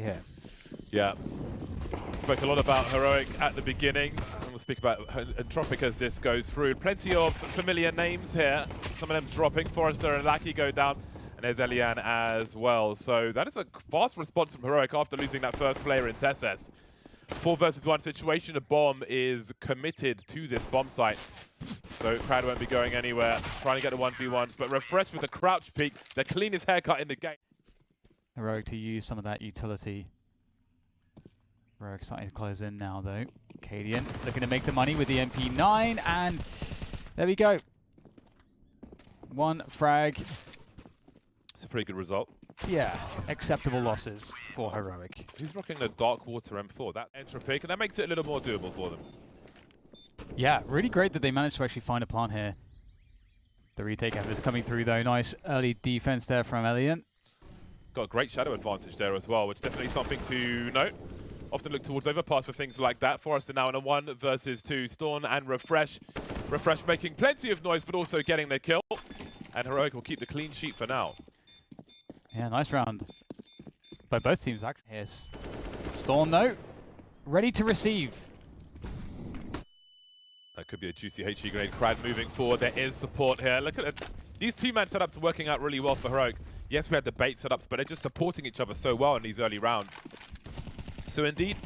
here. Yeah. Spoke a lot about Heroic at the beginning, and we'll speak about Entropiq as this goes through. Plenty of familiar names here, some of them dropping. Forrester and Lackey go down, and there's Elian as well. So that is a fast response from Heroic after losing that first player in Tesses. 4 versus 1 situation, a bomb is committed to this bomb site. So Crowd won't be going anywhere, trying to get the 1v1s, but Refresh with the crouch peek, the cleanest haircut in the game. Heroic to use some of that utility. Heroic starting to close in now though. Cadian looking to make the money with the MP9, and there we go. 1 frag. It's a pretty good result. Yeah, acceptable losses for Heroic. Who's rocking the Dark Water M4? That Entropiq, and that makes it a little more doable for them. Yeah, really great that they managed to actually find a plant here. The retake effort is coming through though. Nice early defense there from Elian. Got a great shadow advantage there as well, which is definitely something to note. Often look towards overpass for things like that. Forrester now in a 1 versus 2. Storm and Refresh. Refresh making plenty of noise, but also getting the kill. And Heroic will keep the clean sheet for now. Yeah, nice round by both teams. Actually, here's Storm though, ready to receive. That could be a juicy HE grenade. Crad moving forward. There is support here. Look at it. These two-man setups are working out really well for Heroic. Yes, we had the bait setups, but they're just supporting each other so well in these early rounds. So indeed,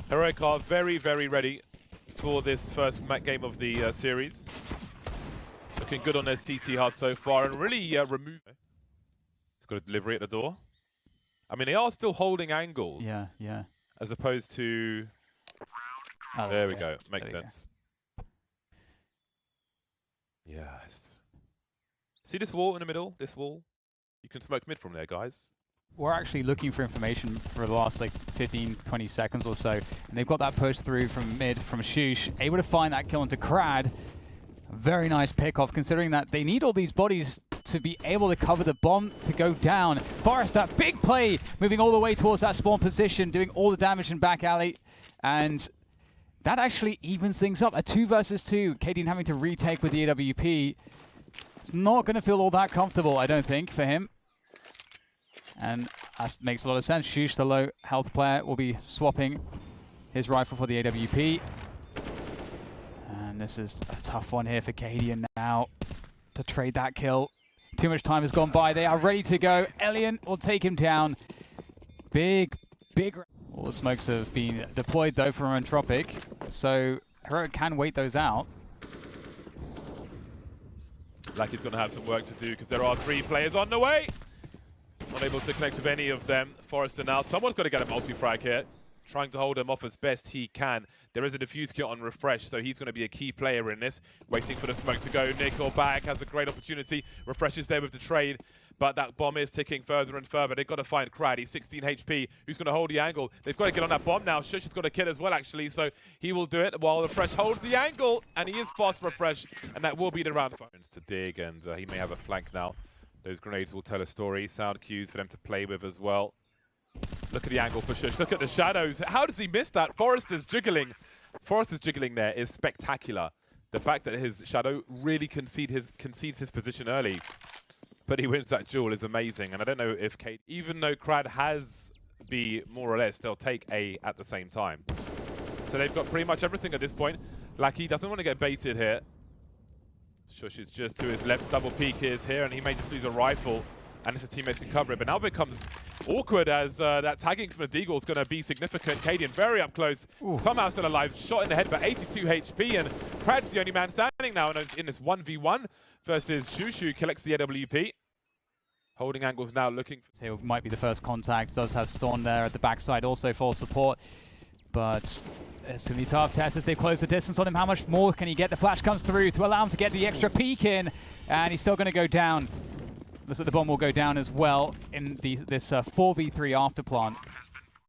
Heroic are very, very ready for this first game of the series. Looking good on their CT hard so far, and really remove. It's got a delivery at the door. I mean, they are still holding angles. Yeah, yeah. As opposed to. Oh, there we go. Makes sense. Go. Yes. See this wall in the middle? This wall? You can smoke mid from there, guys. We're actually looking for information for the last like 15, 20 seconds or so. And they've got that push through from mid from Shush. Able to find that kill into Crad. Very nice pick-off, considering that they need all these bodies to be able to cover the bomb to go down. Forrester, big play, moving all the way towards that spawn position, doing all the damage in back alley. And that actually evens things up. A 2 versus 2. Cadian having to retake with the AWP. It's not going to feel all that comfortable, I don't think, for him. And that makes a lot of sense. Shush, the low health player, will be swapping his rifle for the AWP. And this is a tough one here for Cadian now to trade that kill. Too much time has gone by. They are ready to go. Elian will take him down. Big. All the smokes have been deployed though from Entropiq, so Heroic can wait those out. Lucky's going to have some work to do because there are 3 players on the way. Not able to connect with any of them. Forrester now. Someone's got to get a multi-frag here. Trying to hold him off as best he can. There is a defuse kit on Refresh, so he's going to be a key player in this. Waiting for the smoke to go. Nickelback has a great opportunity. Refresh is there with the trade, but that bomb is ticking further and further. They've got to find Crad. He's 16 HP. Who's going to hold the angle? They've got to get on that bomb now. Shush has got a kill as well, actually, so he will do it while Refresh holds the angle, and he is fast Refresh, and that will be the round. To dig, and he may have a flank now. Those grenades will tell a story. Sound cues for them to play with as well. Look at the angle for Shush. Look at the shadows. How does he miss that? Forrester's jiggling. Forrester's jiggling there is spectacular. The fact that his shadow really concedes his position early, but he wins that duel is amazing. And I don't know if Kate, even though Crad has B more or less, they'll take A at the same time. So they've got pretty much everything at this point. Lackey doesn't want to get baited here. Shush is just to his left. Double peek is here, and he may just lose a rifle. And his teammates can cover it, but now it becomes awkward as that tagging from the Deagle is going to be significant. Cadian very up close, somehow still alive, shot in the head, but 82 HP, and Prad's the only man standing now in this 1v1 versus Shushu, collects the AWP. Holding angles now, looking for... So it might be the first contact, does have Storm there at the backside, also for support, but it's going to be tough. Test as they close the distance on him. How much more can he get? The flash comes through to allow him to get the extra peek in, and he's still going to go down. Looks like the bomb will go down as well in this 4v3 after plant.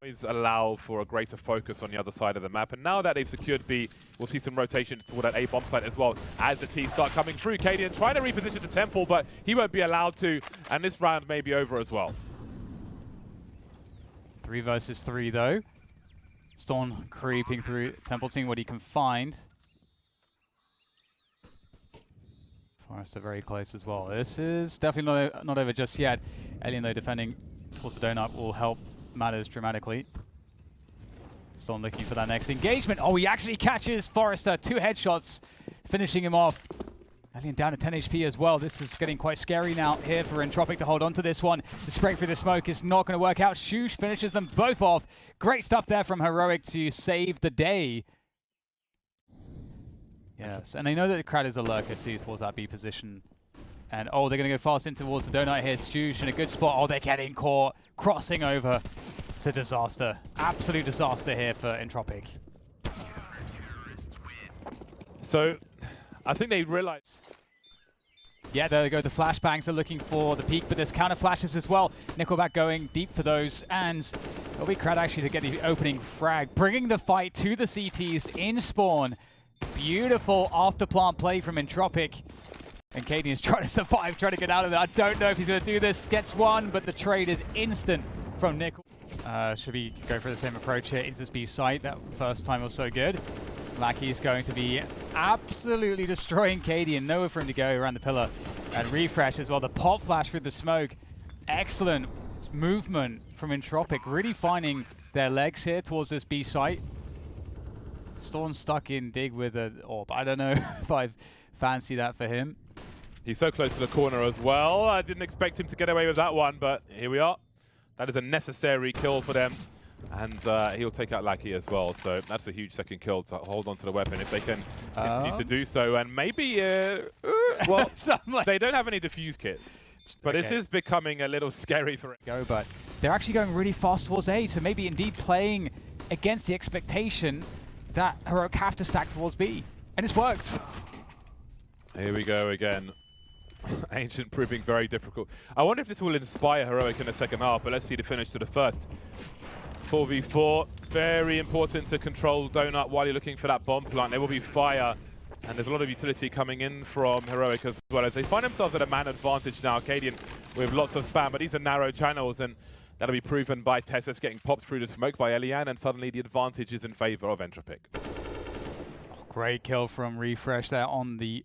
Always allow for a greater focus on the other side of the map, and now that they've secured B, we'll see some rotations toward that A bomb site as well as the T start coming through. Cadian trying to reposition the temple, but he won't be allowed to, and this round may be over as well. 3 versus 3 though. Storm creeping through temple, seeing what he can find. Forrester very close as well. This is definitely not over just yet. Alien though defending towards the donut will help matters dramatically. Storm looking for that next engagement. Oh, he actually catches Forrester. 2 headshots, finishing him off. Alien down to 10 HP as well. This is getting quite scary now here for Entropiq to hold on to this one. The spray through the smoke is not going to work out. lushlshiye finishes them both off. Great stuff there from Heroic to save the day. Yes, and they know that the crowd is a lurker too towards that B position. And oh, they're going to go fast in towards the donut here. lushlshiye in a good spot. Oh, they're getting caught. Crossing over. It's a disaster. Absolute disaster here for Entropiq. So, I think they realize. Yeah, there they go. The flashbangs are looking for the peak, but there's counter flashes as well. Nickelback going deep for those, and it'll be Crad actually to get the opening frag, bringing the fight to the CTs in spawn. Beautiful after plant play from Entropiq. And Katie is trying to survive, trying to get out of it. I don't know if he's going to do this. Gets one, but the trade is instant from Nickel. Should we go for the same approach here into this B site? That first time was so good. Lackey is going to be absolutely destroying Katie and nowhere for him to go around the pillar. And refresh as well. The pop flash through the smoke. Excellent movement from Entropiq. Really finding their legs here towards this B site. Storm stuck in dig with an orb. I don't know if I fancy that for him. He's so close to the corner as well. I didn't expect him to get away with that one, but here we are. That is a necessary kill for them. And he'll take out Lackey as well. So that's a huge second kill to hold on to the weapon if they can continue to do so. And maybe, well, they don't have any defuse kits. But this is becoming a little scary for it. But they're actually going really fast towards A. So maybe indeed playing against the expectation that Heroic have to stack towards B. And it's worked. Here we go again. Ancient proving very difficult. I wonder if this will inspire Heroic in the second half, but let's see the finish to the first. 4v4, very important to control Donut while you're looking for that bomb plant. There will be fire, and there's a lot of utility coming in from Heroic as well, as they find themselves at a man advantage now. Cadian with lots of spam, but these are narrow channels, and that'll be proven by Tessus getting popped through the smoke by Elian, and suddenly the advantage is in favor of Entropiq. Oh, great kill from Refresh there on the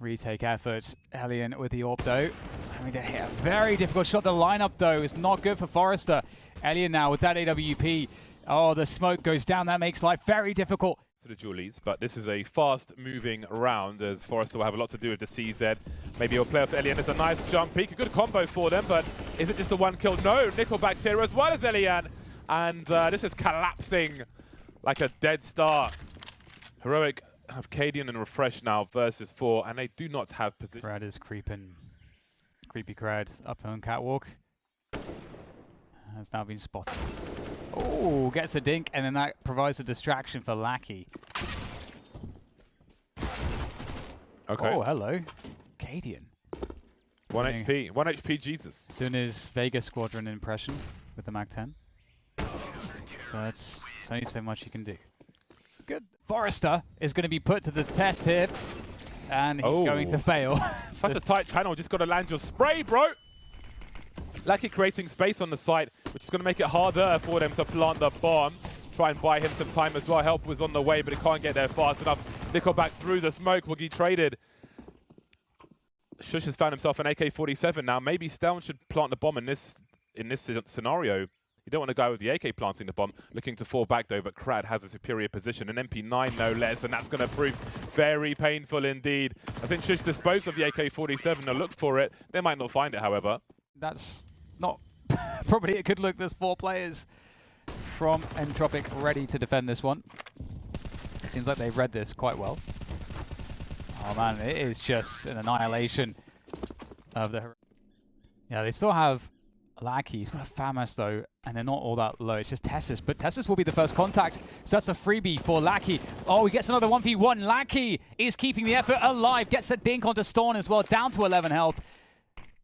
retake effort. Elian with the orb though. Having to hit a very difficult shot. The lineup though is not good for Forrester. Elian now with that AWP. Oh, the smoke goes down. That makes life very difficult. To the Julies, but this is a fast-moving round as Forrester will have a lot to do with the CZ. Maybe he'll play off Elian. It's a nice jump peek, a good combo for them, but is it just a one kill? No, Nickelback's here as well as Elian, and this is collapsing like a dead star. Heroic have Cadian and Refresh now versus 4, and they do not have position. Crad is creeping. Creepy Crad up on catwalk. Has now been spotted. Oh, gets a dink, and then that provides a distraction for Lackey. Okay. Oh, hello. Cadian. 1 HP. 1 HP Jesus. Doing his Vegas Squadron impression with the Mag-10. But it's only so much you can do. Good. Forrester is going to be put to the test here, and he's going to fail. Such a tight channel. Just got to land your spray, bro. Lackey creating space on the side, which is going to make it harder for them to plant the bomb. Try and buy him some time as well. Help was on the way, but he can't get there fast enough. Nickelback through the smoke will be traded. Shush has found himself an AK-47 now. Maybe Steln should plant the bomb in this scenario. You don't want to go with the AK planting the bomb, looking to fall back though, but Crad has a superior position, an MP9 no less, and that's going to prove very painful indeed. I think Shush disposed of the AK-47 to look for it. They might not find it, however. That's not probably a good look. There's 4 players from Entropiq ready to defend this one. It seems like they've read this quite well. Oh man, it is just an annihilation of the... Yeah, they still have Lackey. He's got a FAMAS though, and they're not all that low. It's just Tessus, but Tessus will be the first contact, so that's a freebie for Lackey. Oh, he gets another 1v1. Lackey is keeping the effort alive. Gets a dink onto Storm as well, down to 11 health.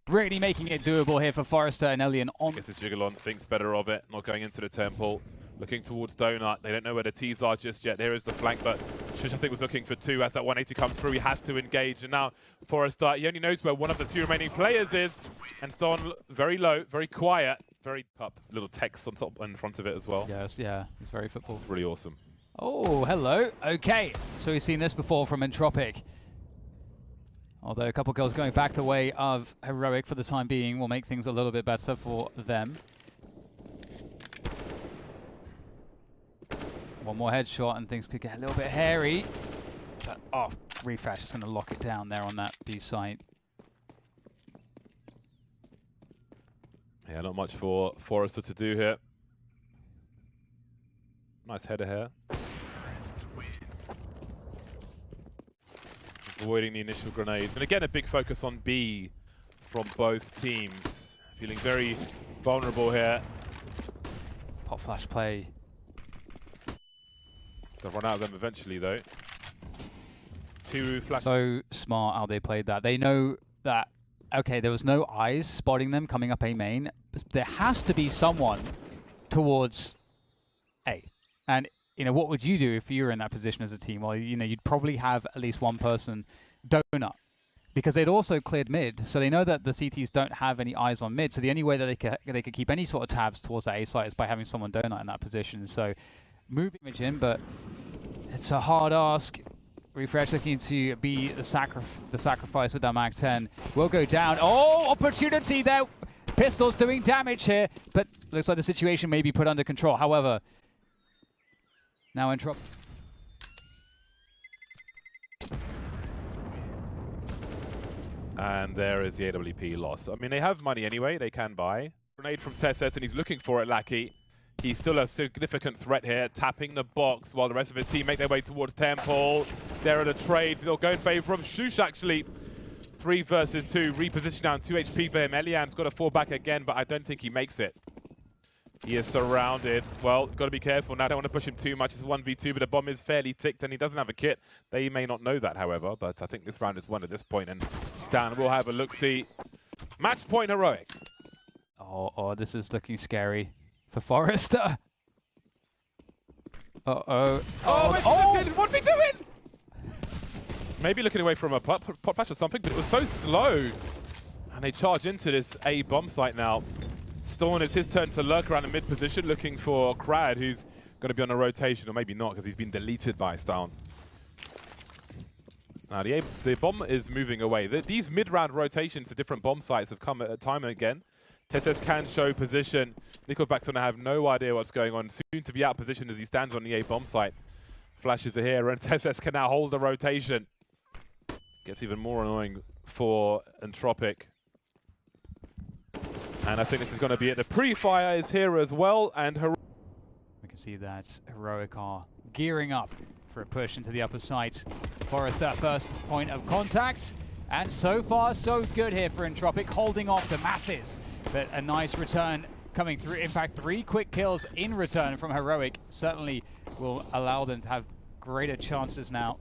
Really making it doable here for Forrester and Elian on. Gets a jiggle on, thinks better of it, not going into the temple. Looking towards Donut. They don't know where the T's are just yet. There is the flank, but Shush, I think, was looking for 2 as that 180 comes through. He has to engage, and now Forrester, he only knows where one of the 2 remaining players is. And Stone very low, very quiet, very up. Little text on top in front of it as well. Yes, yeah, it's very football. It's really awesome. Oh, hello. Okay, so we've seen this before from Entropiq. Although a couple kills going back the way of Heroic for the time being will make things a little bit better for them. One more headshot and things could get a little bit hairy. But, oh, refresh is going to lock it down there on that B site. Yeah, not much for Forrester to do here. Nice header here. Avoiding the initial grenades. And again, a big focus on B from both teams. Feeling very vulnerable here. Pop flash play. They'll run out of them eventually, though. Two flash. So smart how they played that. They know that, okay, there was no eyes spotting them coming up A main. There has to be someone towards A. And, you know, what would you do if you were in that position as a team? Well, you know, you'd probably have at least one person donut. Because they'd also cleared mid, so they know that the CTs don't have any eyes on mid. So the only way that they could keep any sort of tabs towards that A site is by having someone donut in that position. So moving image in, but it's a hard ask. Refresh looking to be the sacrifice with that Mag 10 will go down. Oh, opportunity there. Pistols doing damage here, but looks like the situation may be put under control. However, now Entropiq. And there is the AWP loss. I mean, they have money anyway. They can buy. Grenade from Tesses, and he's looking for it, Lackey. He's still a significant threat here, tapping the box while the rest of his team make their way towards Temple. There are the trades. They'll go in favor of Shush, actually. 3 versus 2. Reposition down 2 HP for him. Elian's got to fall back again, but I don't think he makes it. He is surrounded. Well, got to be careful now. Don't want to push him too much. It's 1v2, but the bomb is fairly ticked, and he doesn't have a kit. They may not know that, however, but I think this round is won at this point, and Stan will have a look-see. Match point heroic. Oh, this is looking scary for Forrester. Uh-oh. Oh! What's he doing? Maybe looking away from a pop flash or something, but it was so slow. And they charge into this A bomb site now. Storm, it's his turn to lurk around in mid position, looking for Krad, who's going to be on a rotation, or maybe not, because he's been deleted by Stown. Now, the bomb is moving away. These mid-round rotations to different bomb sites have come at time and again. Tesses can show position. Nickelback's going to have no idea what's going on. Soon to be out of position as he stands on the A bomb site. Flashes are here, and Tesses can now hold the rotation. Gets even more annoying for Entropiq. And I think this is going to be it. The pre-fire is here as well, and we can see that Heroic are gearing up for a push into the upper site. Forrester, first point of contact, and so far so good here for Entropiq, holding off the masses. But a nice return coming through. In fact, 3 quick kills in return from Heroic certainly will allow them to have greater chances now.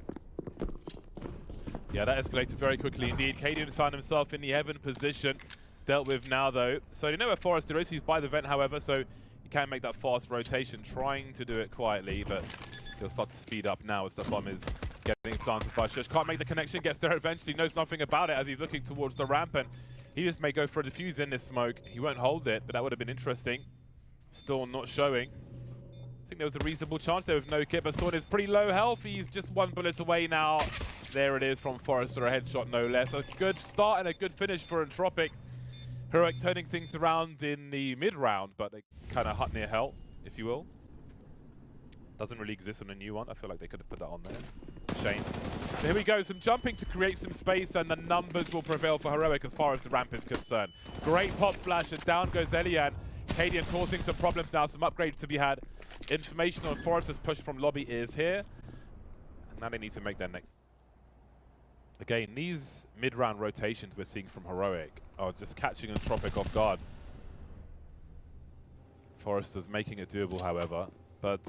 Yeah, that escalated very quickly indeed. Cadian has found himself in the heaven position. Dealt with now, though. So you know where Forrester is. He's by the vent, however, so he can make that fast rotation, trying to do it quietly, but he'll start to speed up now as the bomb is getting planted by Shush. Can't make the connection, gets there eventually, knows nothing about it as he's looking towards the ramp, and he just may go for a defuse in this smoke. He won't hold it, but that would have been interesting. Storm not showing. I think there was a reasonable chance there with no kit, but Storm is pretty low health. He's just 1 bullet away now. There it is from Forrester, a headshot no less. A good start and a good finish for Entropiq. Heroic turning things around in the mid-round, but they kind of hut near hell, if you will. Doesn't really exist on a new one. I feel like they could have put that on there. It's a shame. So here we go, some jumping to create some space, and the numbers will prevail for Heroic as far as the ramp is concerned. Great pop flash, and down goes Elian. Cadian causing some problems now, some upgrades to be had. Information on Forrester's push from lobby is here. And now they need to make their next. Again, these mid-round rotations we're seeing from Heroic are just catching Entropiq off guard. Forrester's making it doable, however. But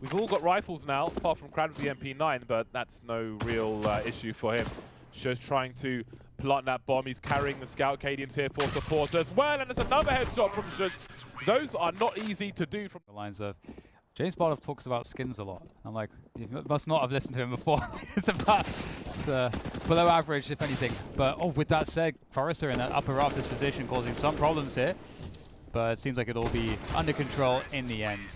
we've all got rifles now, apart from Krad with the MP9, but that's no real issue for him. Shush trying to plant that bomb. He's carrying the scout. Cadian's here for support as well, and there's another headshot from Shush. Those are not easy to do from the lines of James Barlow talks about skins a lot. I'm like, you must not have listened to him before. It's about below average, if anything. But with that said, Forrester in that upper rafters position causing some problems here. But it seems like it'll be under control in the end.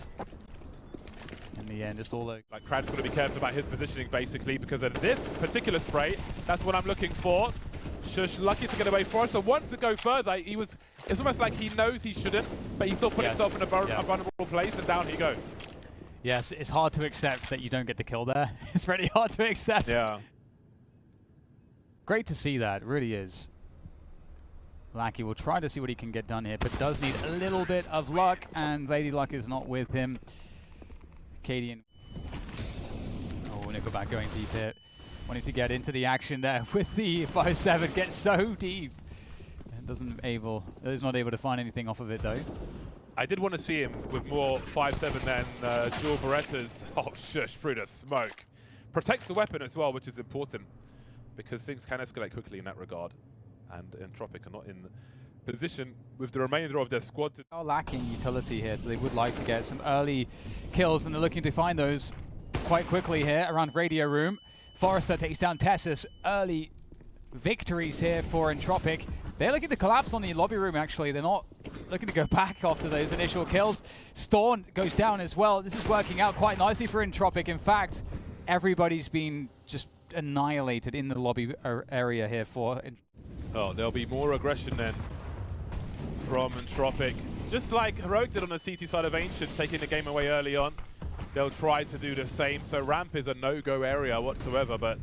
In the end, it's all like Krad's got to be careful about his positioning, basically, because of this particular spray. That's what I'm looking for. Shush lucky to get away. Forrester wants to go further. It's almost like he knows he shouldn't, but he still put himself in a vulnerable place, and down he goes. Yes, it's hard to accept that you don't get the kill there. It's really hard to accept. Yeah. Great to see that, it really is. Lackey will try to see what he can get done here, but does need a little bit of luck, and Lady Luck is not with him. Cadian. Oh, Nickelback going deep here. Wanting to get into the action there with the 5-7, gets so deep. And is not able to find anything off of it though. I did want to see him with more 5-7 than dual Berettas. Oh, shush, through the smoke. Protects the weapon as well, which is important, because things can escalate quickly in that regard. And Entropiq are not in position with the remainder of their squad. They are lacking utility here, so they would like to get some early kills, and they're looking to find those quite quickly here around Radio Room. Forrester takes down Tessus. Early victories here for Entropiq. They're looking to collapse on the lobby room, actually. They're not looking to go back after those initial kills. Storm goes down as well. This is working out quite nicely for Entropiq. In fact, everybody's been just annihilated in the lobby area here for... Oh, there'll be more aggression then from Entropiq. Just like Heroic did on the CT side of Ancient, taking the game away early on. They'll try to do the same. So ramp is a no-go area whatsoever, but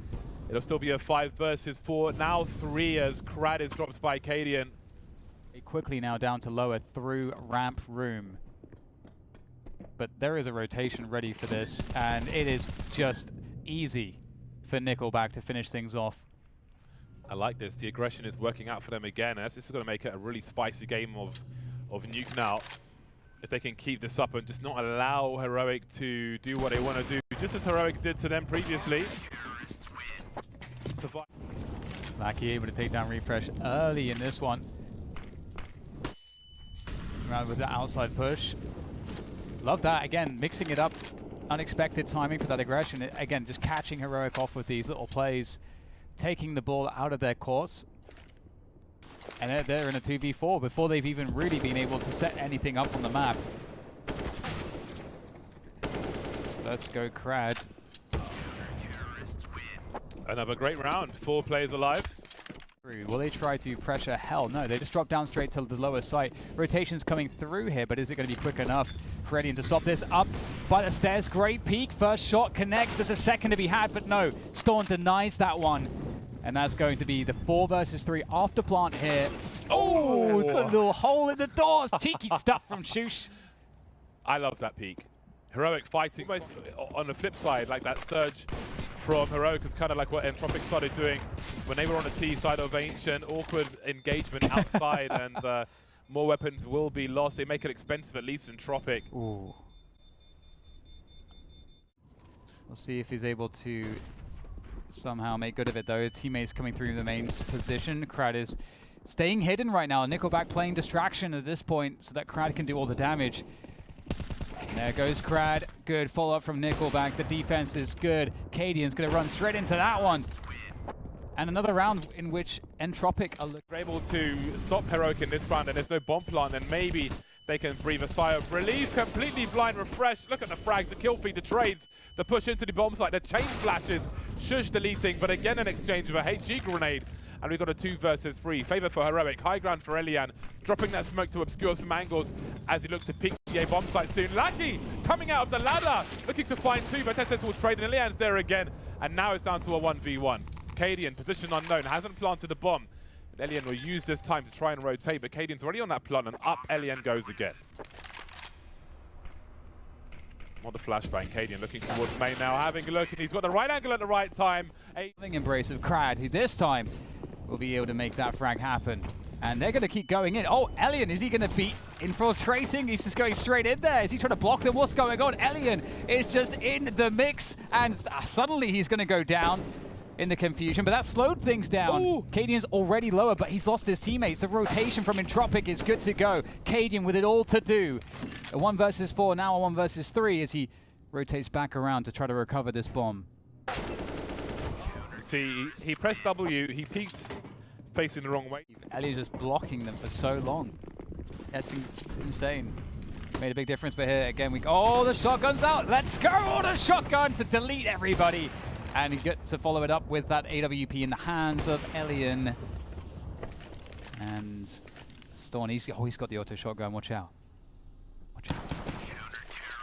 it'll still be a 5 versus 4. Now 3 as Crad is dropped by Cadian. Quickly now down to lower through ramp room. But there is a rotation ready for this, and it is just easy for Nickelback to finish things off. I like this. The aggression is working out for them again. This is going to make it a really spicy game of Nuke now. If they can keep this up and just not allow Heroic to do what they want to do, just as Heroic did to them previously. Lackey able to take down Refresh early in this one. Around with the outside push. Love that, again, mixing it up. Unexpected timing for that aggression. Again, just catching Heroic off with these little plays. Taking the ball out of their course. And they're in a 2v4 before they've even really been able to set anything up on the map. So let's go Crad. Another great round. 4 players alive. Will they try to pressure? Hell no, they just drop down straight to the lower site. Rotation's coming through here, but is it going to be quick enough for Edian to stop this? Up by the stairs, great peek. First shot connects, there's a second to be had, but no. Storm denies that one. And that's going to be the 4 versus 3 after plant here. Oh, it's got a little hole in the doors. Cheeky stuff from Shush. I love that peek. Heroic fighting. Almost on the flip side, like that surge from Heroic is kind of like what Entropiq started doing when they were on the T side of Ancient. Awkward engagement outside, and more weapons will be lost. They make it expensive, at least Entropiq. Ooh. We'll see if he's able to somehow make good of it, though. Teammates coming through the main position. Crad is staying hidden right now. Nickelback playing distraction at this point so that Crad can do all the damage. There goes Crad. Good follow-up from Nickelback. The defense is good. Cadian's going to run straight into that one. And another round in which Entropiq are able to stop Heroic in this round, and there's no bomb plant, and maybe they can breathe a sigh of relief. Completely blind Refresh. Look at the frags, the kill feed, the trades, the push into the bomb site, the chain flashes. Shush deleting, but again an exchange of a HG grenade. And we've got a 2 versus 3. Favor for Heroic, high ground for Elian. Dropping that smoke to obscure some angles as he looks to peek the A bomb site soon. Lackey coming out of the ladder, looking to find 2, but SS will trade, and Elian's there again. And now it's down to a 1v1. Cadian, position unknown, hasn't planted the bomb. Elian will use this time to try and rotate, but Cadian's already on that plant, and up Elian goes again. On the flashbang, Cadian looking towards main now, having a look, and he's got the right angle at the right time. Embrace of Crad, who this time will be able to make that frag happen. And they're going to keep going in. Oh, Elian, is he going to be infiltrating? He's just going straight in there. Is he trying to block them? What's going on? Elian is just in the mix, and suddenly he's going to go down in the confusion, but that slowed things down. Cadian's already lower, but he's lost his teammates. The rotation from Entropiq is good to go. Cadian with it all to do. A 1 versus 4, now a 1 versus 3 as he rotates back around to try to recover this bomb. See, he pressed W, he peeks facing the wrong way. Eli's just blocking them for so long. That's insane. Made a big difference, but here again oh, the shotgun's out. Let's go! Oh, the shotgun to delete everybody. And he gets to follow it up with that AWP in the hands of Elian. And Storm, he's got the auto shotgun. Watch out. Watch out.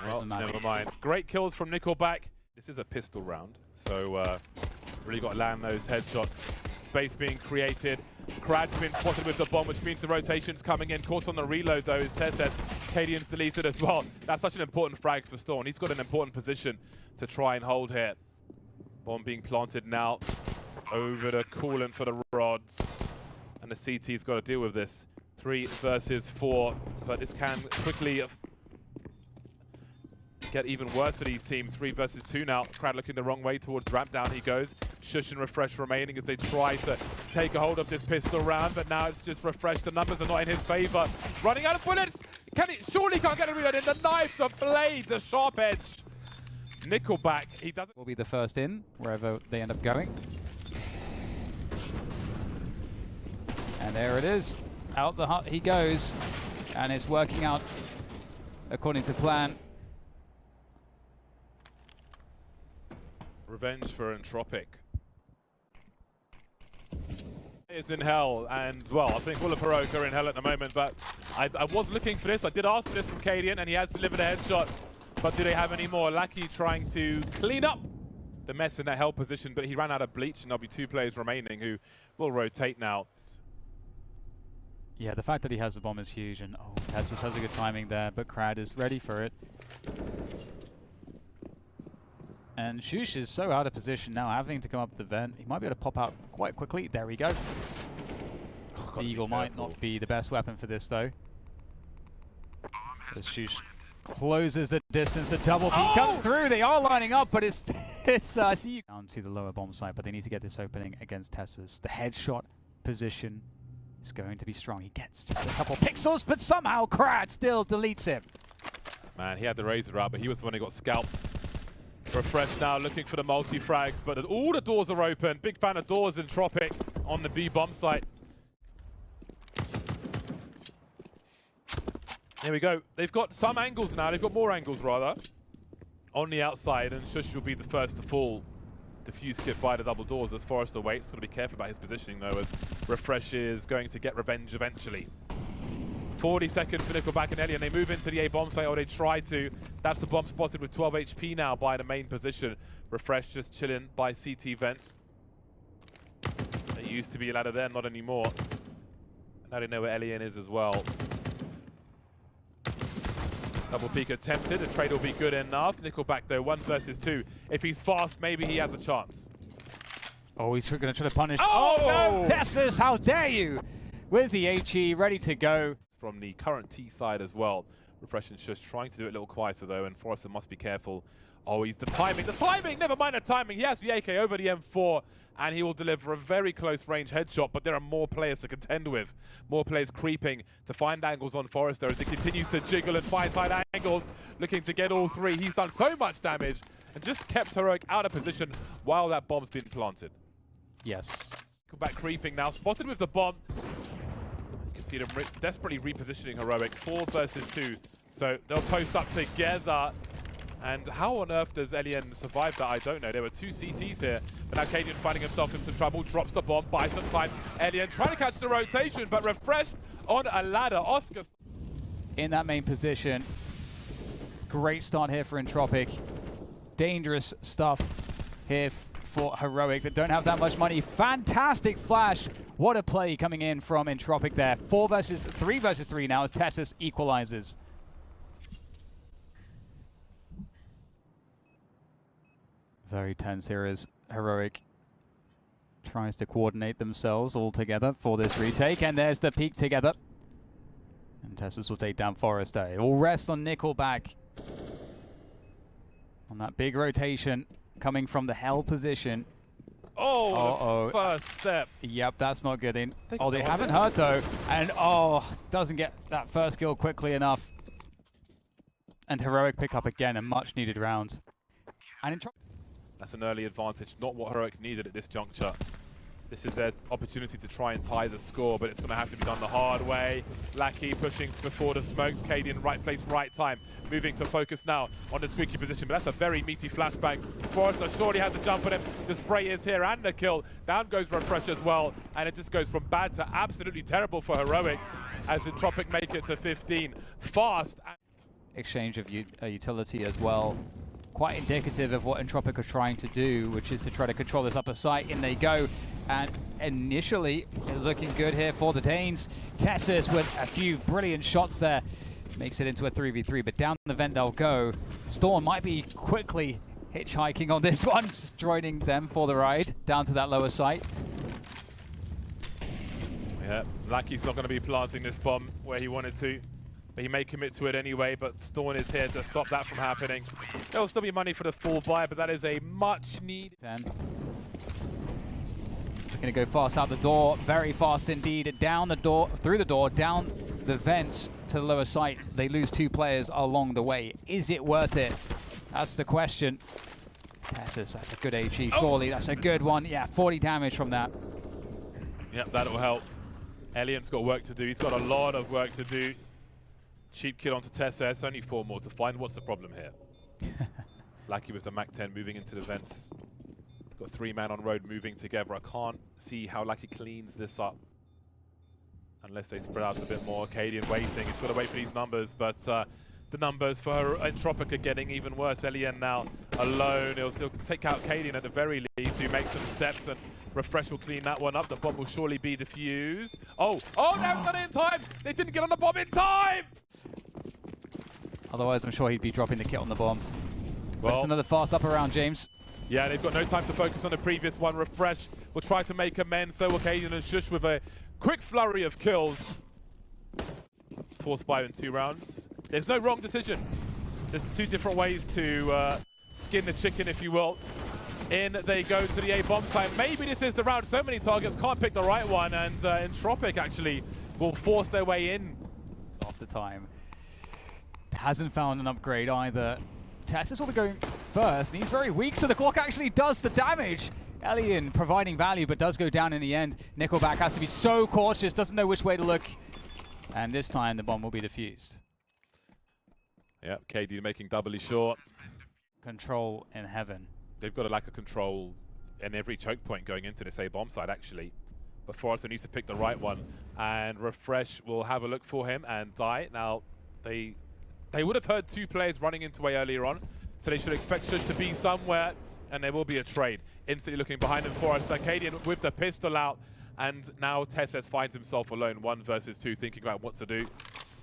Well, never mind. Great kills from Nickelback. This is a pistol round, so really got to land those headshots. Space being created. Krad's been spotted with the bomb, which means the rotation's coming in. Caught on the reload, though, is Tesses. Cadian's deleted as well. That's such an important frag for Storm. He's got an important position to try and hold here. Bomb being planted now. Over to Coolant for the rods. And the CT's got to deal with this. 3 versus 4, but this can quickly get even worse for these teams. 3 versus 2 now. Krad looking the wrong way towards ramp. Down he goes. Shush and Refresh remaining as they try to take a hold of this pistol round, but now it's just Refresh. The numbers are not in his favor. Running out of bullets. Can he? Surely can't get a reload in. The knife, the blade, the sharp edge. Nickelback, he doesn't. Will be the first in wherever they end up going. And there it is. Out the hut he goes, and it's working out according to plan. Revenge for Entropiq. Is in hell, and well, I think all of Heroic are in hell at the moment, but I was looking for this. I did ask for this from Cadian, and he has delivered a headshot. But do they have any more? Lucky trying to clean up the mess in that hell position, but he ran out of bleach, and there'll be 2 players remaining who will rotate now. Yeah, the fact that he has the bomb is huge, and oh, Tessus has a good timing there, but Krad is ready for it. And Shush is so out of position now, having to come up the vent. He might be able to pop out quite quickly. There we go. The Eagle might not be the best weapon for this, though. As Shush closes the distance, a double peek comes through. They are lining up, but it's down to the lower bomb site, but they need to get this opening against Tessus. The headshot position is going to be strong. He gets just a couple pixels, but somehow Krad still deletes him. Man, he had the razor out, but he was the one who got scalped. Refresh now looking for the multi-frags, but all the doors are open. Big fan of doors in Entropiq on the B bomb site. Here we go. They've got some angles now. They've got more angles, rather, on the outside, and Shush will be the first to fall. Diffuse kit by the double doors as Forrester waits. Got to be careful about his positioning, though, as Refresh is going to get revenge eventually. 40 seconds for Nickelback and Ellie, and they move into the A bomb site, or they try to. That's the bomb spotted with 12 HP now by the main position. Refresh just chilling by CT vent. They used to be a ladder there, not anymore. Now they know where Ellie is as well. Double peek attempted. The trade will be good enough. Nickelback, though, 1 versus 2. If he's fast, maybe he has a chance. Oh, he's going to try to punish. Oh, no! Tessus, how dare you! With the HE ready to go. From the current T side as well. Refresh and Shush trying to do it a little quieter, though, and Forrester must be careful. Oh, he's the timing! Never mind the timing! He has the AK over the M4, and he will deliver a very close range headshot, but there are more players to contend with. More players creeping to find angles on Forrester as he continues to jiggle and find side angles, looking to get all 3. He's done so much damage and just kept Heroic out of position while that bomb's been planted. Yes. Come back creeping now, spotted with the bomb. You can see them desperately repositioning Heroic. 4 versus 2, so they'll post up together. And how on earth does Elian survive that? I don't know. There were 2 CTs here, but now Cadian finding himself into trouble, drops the bomb, buys some time. Elian trying to catch the rotation, but Refresh on a ladder. Oscar in that main position. Great start here for Entropiq. Dangerous stuff here for Heroic that don't have that much money. Fantastic flash. What a play coming in from Entropiq there. 3 versus 3 now as Tessus equalizes. Very tense here as Heroic tries to coordinate themselves all together for this retake, and there's the peek together. And Tessus will take down Forrester. It will rest on Nickelback. On that big rotation coming from the hell position. Oh, first step. Yep, that's not good. They haven't heard though. And doesn't get that first kill quickly enough. And Heroic pick up again a much needed round. And that's an early advantage, not what Heroic needed at this juncture. This is their opportunity to try and tie the score, but it's going to have to be done the hard way. Lackey pushing before the smokes. Cadian, right place, right time. Moving to focus now on the squeaky position, but that's a very meaty flashbang. Forrester surely has a jump on him. The spray is here and the kill. Down goes Refresh as well, and it just goes from bad to absolutely terrible for Heroic as Entropiq make it to 15. Fast. exchange of utility as well. Quite indicative of what Entropiq are trying to do, which is to try to control this upper site. In they go, and initially it's looking good here for the Danes. Tessus with a few brilliant shots there. Makes it into a 3v3, but down the vent they'll go. Storm might be quickly hitchhiking on this one, just joining them for the ride down to that lower site. Yeah, Lucky's not going to be planting this bomb where he wanted to, but he may commit to it anyway, but Storm is here to stop that from happening. There'll still be money for the full buy, but that is a much needed. Going to go fast out the door, very fast indeed, down the door, through the door, down the vents to the lower site. They lose 2 players along the way. Is it worth it? That's the question. Tessus, that's a good HE, surely. That's a good one. Yeah, 40 damage from that. Yep, that'll help. Elian's got work to do. He's got a lot of work to do. Cheap kill onto Tessus. Only 4 more to find. What's the problem here? Lucky with the Mac 10 moving into the vents. Got 3 man on road moving together. I can't see how Lucky cleans this up unless they spread out a bit more. Cadian waiting. He's got to wait for these numbers, but the numbers for Entropiq are getting even worse. Elian now alone. He'll still take out Cadian at the very least. He makes some steps, and Refresh will clean that one up. The bomb will surely be defused. Oh, they haven't done it in time. They didn't get on the bomb in time. Otherwise, I'm sure he'd be dropping the kit on the bomb. Well, it's another fast up around, James. Yeah, they've got no time to focus on the previous one. Refresh will try to make amends. So will Cadian and Shush with a quick flurry of kills. 4 spy in 2 rounds. There's no wrong decision. There's 2 different ways to skin the chicken, if you will. In they go to the A bomb site. Maybe this is the round. So many targets, can't pick the right one, and Entropiq actually will force their way in. After time. Hasn't found an upgrade either. Tessus will be going first, and he's very weak, so the Glock actually does the damage. Elian providing value, but does go down in the end. Nickelback has to be so cautious, doesn't know which way to look. And this time the bomb will be defused. Yeah, KD making doubly short. Control in heaven. They've got a lack of control in every choke point going into this A bomb side, actually. But Forrester needs to pick the right one, and Refresh will have a look for him and die. Now, they would have heard 2 players running into A earlier on, so they should expect Shush to be somewhere, and there will be a trade. Instantly looking behind him, Forrester. Cadian with the pistol out, and now Tessus finds himself alone, 1 versus 2, thinking about what to do.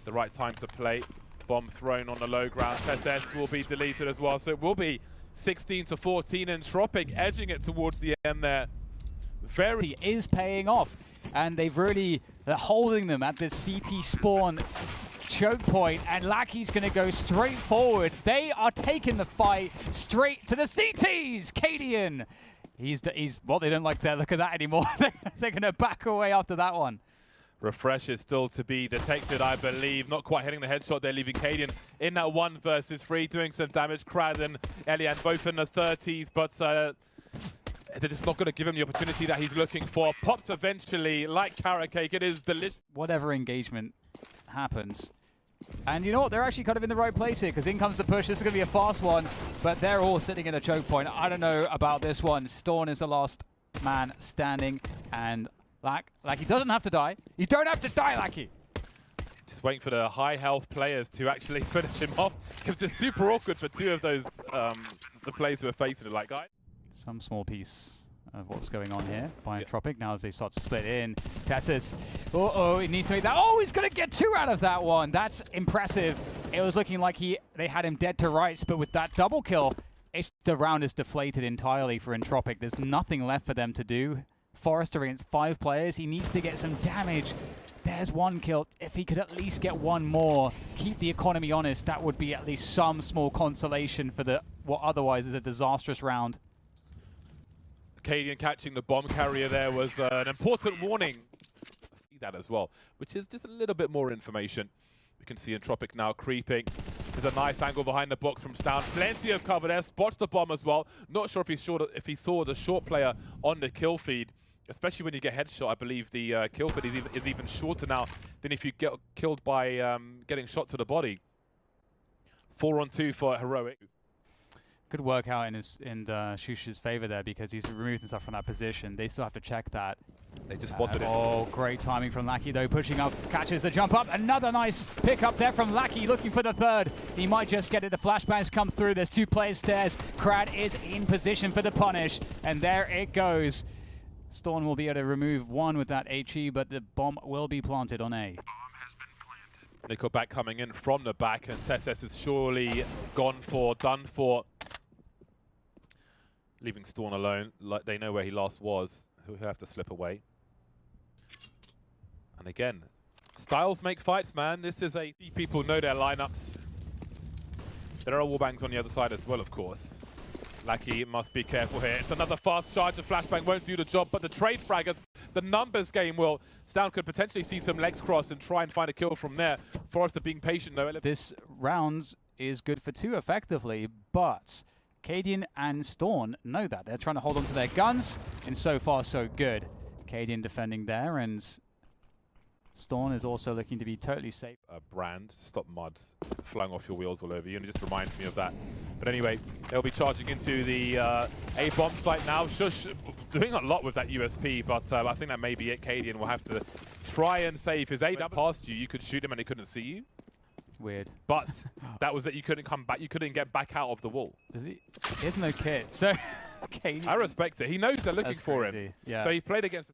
The right time to play. Bomb thrown on the low ground. Tessus will be deleted as well, so it will be 16-14, and Entropiq edging it towards the end there. He is paying off, and they're holding them at the CT spawn choke point, and Lucky's going to go straight forward. They are taking the fight straight to the CTs. Cadian, well, they don't like the look of that anymore. They're going to back away after that one. Refresh is still to be detected, I believe. Not quite hitting the headshot there, leaving Cadian in that 1 versus 3, doing some damage. Krad and Elian both in the 30s, but they're just not going to give him the opportunity that he's looking for. Popped eventually, like carrot cake. It is delicious. Whatever engagement happens. And you know what? They're actually kind of in the right place here, because in comes the push. This is going to be a fast one, but they're all sitting in a choke point. I don't know about this one. Storm is the last man standing, and Lucky doesn't have to die. You don't have to die, Lucky. Just waiting for the high health players to actually finish him off. It's just super awkward for 2 of those, the players who are facing it. Like, guys. Some small piece of what's going on here by Entropiq now as they start to split in. Tessus, he needs to make that. Oh, he's going to get 2 out of that one. That's impressive. It was looking like they had him dead to rights, but with that double kill, the round is deflated entirely for Entropiq. There's nothing left for them to do. Forrester against 5 players. He needs to get some damage. There's 1 kill. If he could at least get 1 more, keep the economy honest, that would be at least some small consolation for what otherwise is a disastrous round. Cadian catching the bomb carrier there was an important warning. See that as well, which is just a little bit more information. We can see Entropiq now creeping. There's a nice angle behind the box from Stound. Plenty of cover there. Spots the bomb as well. Not sure if he saw the short player on the kill feed. Especially when you get headshot, I believe the kill feed is even shorter now than if you get killed by getting shot to the body. 4-on-2 for Heroic. Good work out in Shush's favor there because he's removed himself from that position. They still have to check that. They just spotted it. Oh, great timing from Lackey though, pushing up, catches the jump up. Another nice pick up there from Lackey, looking for the third. He might just get it. The flashbangs come through. There's 2 players stairs. Crad is in position for the punish, and there it goes. Storm will be able to remove 1 with that HE, but the bomb will be planted on A. Nickelback coming in from the back, and TSS is surely done for. Leaving Storm alone, like they know where he last was, who have to slip away. And again, styles make fights, man. This is a... People know their lineups. There are wallbangs on the other side as well, of course. Lackey must be careful here. It's another fast charge. The flashbang won't do the job, but the trade fraggers, the numbers game will. Sound could potentially see some legs cross and try and find a kill from there. Forrester being patient, though. This round is good for 2 effectively, but Cadian and Storm know that. They're trying to hold on to their guns, and so far so good. Cadian defending there, and Storm is also looking to be totally safe. Brand, stop mud flying off your wheels all over you, and it just reminds me of that. But anyway, they'll be charging into the A-bomb site now. Shush doing a lot with that USP, but I think that may be it. Cadian will have to try and save his A. Past you, you could shoot him and he couldn't see you. Weird. But that was that you couldn't come back, you couldn't get back out of the wall. Does he? He has no kit, so... Cadian. I respect it. He knows they're looking for him. Yeah. So he played against...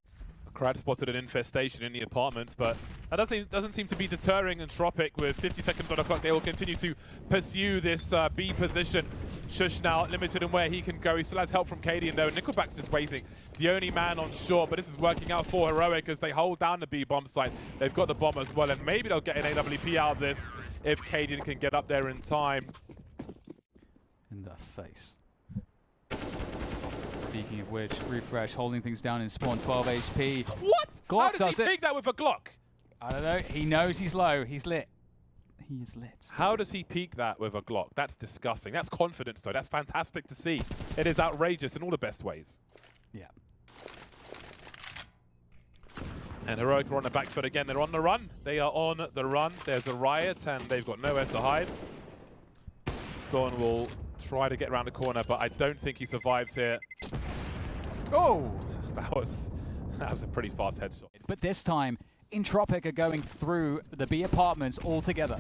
Crad spotted an infestation in the apartments, but that doesn't seem to be deterring Entropiq. With 50 seconds on the clock, they will continue to pursue this B position. Shush now limited in where he can go. He still has help from Cadian though. Nickelback's just waiting. The only man on shore, but this is working out for Heroic as they hold down the B bomb site. They've got the bomb as well, and maybe they'll get an AWP out of this if Cadian can get up there in time. In the face. Speaking of which, Refresh holding things down in spawn, 12 HP. What? Glock How does he peek that with a Glock? I don't know. He knows he's low. He's lit. He is lit. How does he peek that with a Glock? That's disgusting. That's confidence, though. That's fantastic to see. It is outrageous in all the best ways. Yeah. And Heroic are on the back foot again. They're on the run. They are on the run. There's a riot, and they've got nowhere to hide. Storm will try to get around the corner, but I don't think he survives here. Oh! That was a pretty fast headshot. But this time, Entropiq are going through the B apartments all together.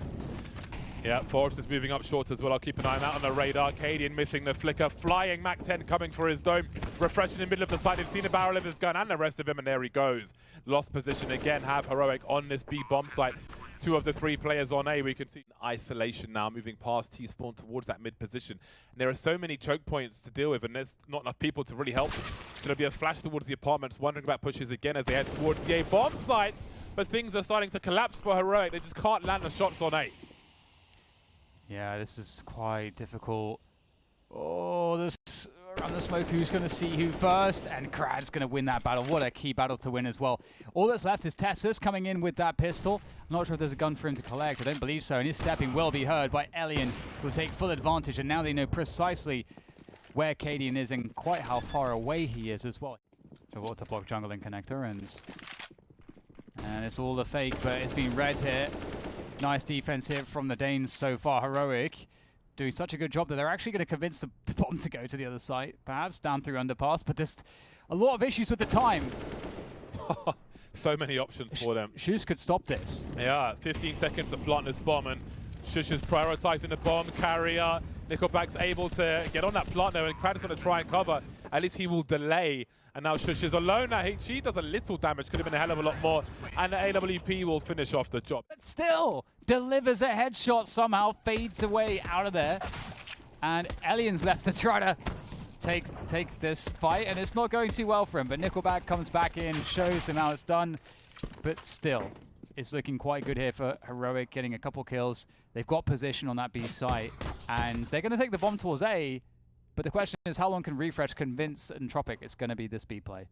Yeah, Forrest is moving up short as well. I'll keep an eye out on the radar. Cadian missing the flicker. Flying Mac 10 coming for his dome. Refresh in the middle of the site. They've seen a barrel of his gun and the rest of him, and there he goes. Lost position again. Have Heroic on this B bomb site. 2 of the 3 players on A. We can see isolation now moving past T-spawn towards that mid position. And there are so many choke points to deal with, and there's not enough people to really help. So there'll be a flash towards the apartments, wondering about pushes again as they head towards the A bomb site. But things are starting to collapse for Heroic. They just can't land the shots on A. Yeah, this is quite difficult. Oh, this around the smoke, who's going to see who first? And Krad's going to win that battle. What a key battle to win as well. All that's left is Tessus coming in with that pistol. I'm not sure if there's a gun for him to collect. I don't believe so. And his stepping will be heard by Elian, who will take full advantage. And now they know precisely where Cadian is and quite how far away he is as well. So water block jungle and connector, and it's all a fake, but it's been read here. Nice defense here from the Danes so far. Heroic doing such a good job that they're actually going to convince the bomb to go to the other side, perhaps down through underpass, but there's a lot of issues with the time. So many options for them. Shush could stop this. Yeah, 15 seconds to plant this bomb, and Shush is prioritizing the bomb carrier. Nickelback's able to get on that plant though, and Krad's going to try and cover. At least he will delay. And now Shush is alone. Now she does a little damage, could have been a hell of a lot more. And the AWP will finish off the job. But still, delivers a headshot somehow, fades away out of there. And Elian's left to try to take this fight, and it's not going too well for him. But Nickelback comes back in, shows him how it's done. But still, it's looking quite good here for Heroic, getting a couple kills. They've got position on that B site, and they're going to take the bomb towards A. But the question is, how long can Refresh convince Entropiq it's going to be this B play?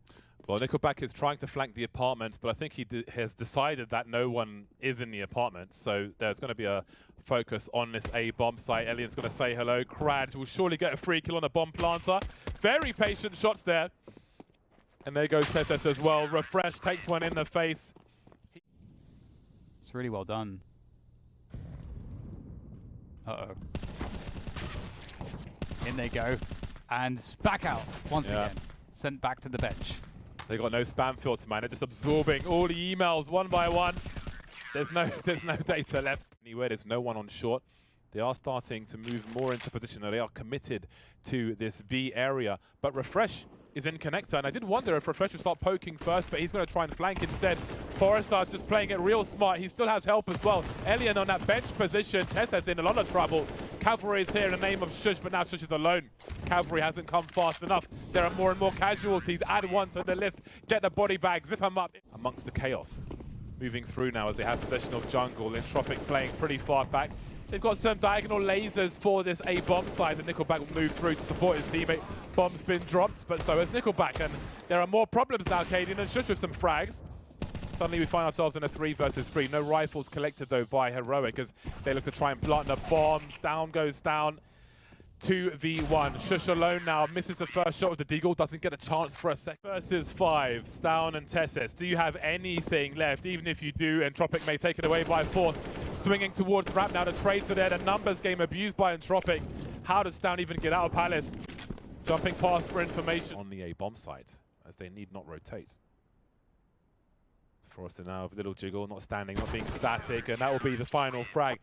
Well, Nickelback is trying to flank the apartments, but I think he has decided that no one is in the apartments. So there's going to be a focus on this A bomb site. Elian's going to say hello. Krad will surely get a free kill on a bomb planter. Very patient shots there. And there goes Tessus as well. Refresh takes one in the face. It's really well done. Uh-oh. In they go. And back out once Yeah. again. Sent back to the bench. They got no spam filter, man. They're just absorbing all the emails one by one. There's no data left anywhere. There's no one on short. They are starting to move more into position, and they are committed to this B area. But Refresh is in connector, and I did wonder if Refresh would start poking first, but he's going to try and flank instead. Forrestar's just playing it real smart. He still has help as well. Elian on that bench position. Tessa's in a lot of trouble. Cavalry is here in the name of Shush, but now Shush is alone. Cavalry hasn't come fast enough. There are more and more casualties. Add one to the list. Get the body bag. Zip them up amongst the chaos. Moving through now as they have possession of jungle. Entropiq playing pretty far back. They've got some diagonal lasers for this A bomb side. And Nickelback will move through to support his teammate. Bomb's been dropped, but so has Nickelback. And there are more problems now, Cadian and Shush with some frags. Suddenly we find ourselves in a 3 versus 3. No rifles collected though by Heroic as they look to try and plant the bombs. Down goes down. 2v1. Shush alone now. Misses the first shot with the deagle. Doesn't get a chance for a second. Versus 5. Stown and Tessis. Do you have anything left? Even if you do, Entropiq may take it away by force. Swinging towards ramp now. The trades are there. The numbers game abused by Entropiq. How does Stown even get out of Palace? Jumping past for information. On the A bomb site as they need not rotate. Forrester now with a little jiggle, not standing, not being static, and that will be the final frag.